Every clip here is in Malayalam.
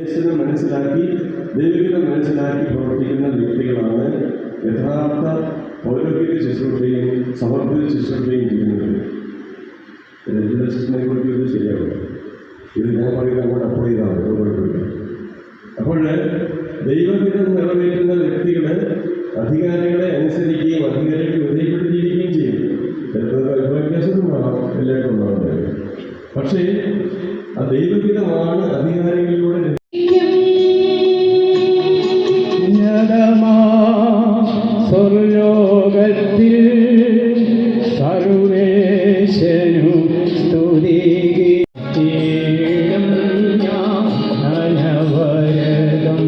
മനസ്സിലാക്കി ദൈവഹിതം മനസ്സിലാക്കി പ്രവർത്തിക്കുന്ന വ്യക്തികളാണ് യഥാർത്ഥ പൗരോഹിക ശുശ്രൂഷയും സമർപ്പിത ശുശ്രൂഷയും ചെയ്യുന്നത്. രഞ്ജിത സിസ്റ്ററിനെ കുറിച്ച് ഇത് ശരിയാവില്ല. ഇത് ഞാൻ പറയുന്നത് അങ്ങോട്ട് അപ്ലൈ ചെയ്താണ്, കുഴപ്പമില്ല. അപ്പോൾ ദൈവഹിതം നിറവേറ്റുന്ന വ്യക്തികൾ അധികാരികളെ അനുസരിക്കുകയും അധികാരികൾക്ക് വിധേയപ്പെട്ട് ജീവിക്കുകയും ചെയ്യും. ചിലപ്പോൾ വ്യത്യാസമുണ്ടാകാം, എല്ലാവർക്കും ഉണ്ടാകുന്നത്. പക്ഷേ ആ ദൈവഹിതമാണ് അധികാരികളിലൂടെ സ്വർലോകത്തിൽ സർവേശനു സ്തുതി അനവരതം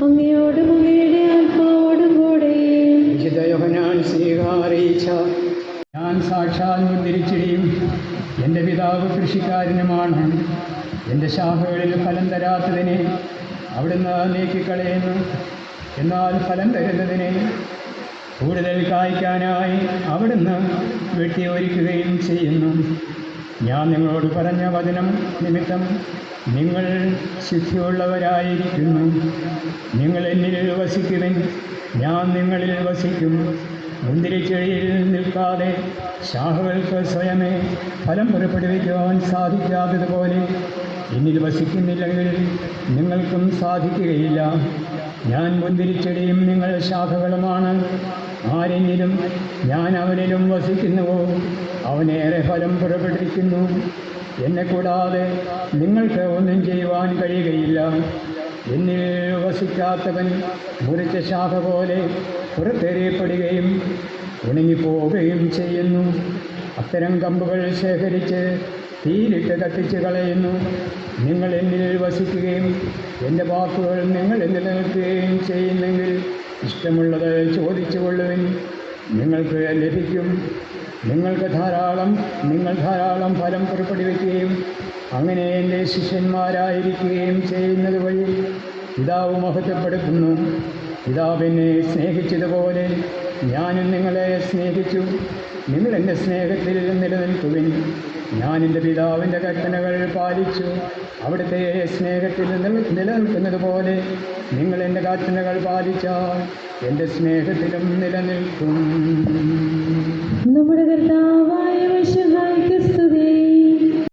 അങ്ങയോടും അങ്ങയുടെ ആത്മാവോടും കൂടെ. വിശുദ്ധ യോഹന്നാൻ ശ്ലീഹ അറിയിച്ച ഞാൻ സാക്ഷാൽ മുന്തിരിച്ചെടിയും എൻ്റെ പിതാവ് കൃഷിക്കാരനുമാണ്. എൻ്റെ ശാഖകളിൽ ഫലം തരാത്തതിനെ അവിടുന്ന് നീക്കിക്കളയുന്നു. എന്നാൽ ഫലം തരുന്നതിനെ കൂടുതൽ കായ്ക്കാനായി അവിടുന്ന് വെട്ടി ഒരുക്കുകയും ചെയ്യുന്നു. ഞാൻ നിങ്ങളോട് പറഞ്ഞ വചനം നിമിത്തം നിങ്ങൾ ശുദ്ധിയുള്ളവരായിരിക്കുന്നു. നിങ്ങൾ എന്നിൽ വസിക്കുവിൻ, ഞാൻ നിങ്ങളിൽ വസിക്കും. മുന്തിരിച്ചെടിയിൽ നിൽക്കാതെ ശാഖകൾക്ക് സ്വയമേ ഫലം പുറപ്പെടുവിക്കുവാൻ സാധിക്കാത്തതുപോലെ എന്നിൽ വസിക്കുന്നില്ലെങ്കിൽ നിങ്ങൾക്കും സാധിക്കുകയില്ല. ഞാൻ മുന്തിരിച്ചെടിയും നിങ്ങൾ ശാഖകളുമാണ്. ആരെങ്കിലും ഞാൻ അവനിലും വസിക്കുന്നുവോ അവനേറെ ഫലം പുറപ്പെടുവിക്കുന്നു. എന്നെ കൂടാതെ നിങ്ങൾക്ക് ഒന്നും ചെയ്യുവാൻ കഴിയുകയില്ല. എന്നിൽ വസിക്കാത്തവൻ മുറിച്ച ശാഖ പോലെ പുറത്തെറിയപ്പെടുകയും ഉണങ്ങിപ്പോവുകയും ചെയ്യുന്നു. അത്തരം കമ്പുകൾ ശേഖരിച്ച് തീയിലിട്ട് കത്തിച്ച് കളയുന്നു. നിങ്ങൾ എന്നിൽ വസിക്കുകയും എൻ്റെ വാക്കുകൾ നിങ്ങളിൽ നിലനിൽക്കുകയും ചെയ്യുന്നെങ്കിൽ ഇഷ്ടമുള്ളത് ചോദിച്ചുകൊള്ളുവിൻ, നിങ്ങൾക്ക് ലഭിക്കും. നിങ്ങൾ ധാരാളം ഫലം പുറപ്പെടുവിക്കുകയും അങ്ങനെ എൻ്റെ ശിഷ്യന്മാരായിരിക്കുകയും ചെയ്യുന്നത് വഴി പിതാവ് മഹത്വപ്പെടുത്തുന്നു. പിതാവ് എന്നെ സ്നേഹിച്ചതുപോലെ ഞാനും നിങ്ങളെ സ്നേഹിച്ചു. നിങ്ങൾ എൻ്റെ സ്നേഹത്തിൽ നിലനിൽക്കുവിൻ. ഞാൻ എൻ്റെ പിതാവിൻ്റെ കൽപ്പനകൾ പാലിച്ചു. അവിടുത്തെ സ്നേഹത്തിൽ നിലനിൽക്കുന്നത് പോലെ നിങ്ങൾ എൻ്റെ കൽപ്പനകൾ പാലിച്ചാൽ എൻ്റെ സ്നേഹത്തിലും നിലനിൽക്കും. നമ്മുടെ കർത്താവ്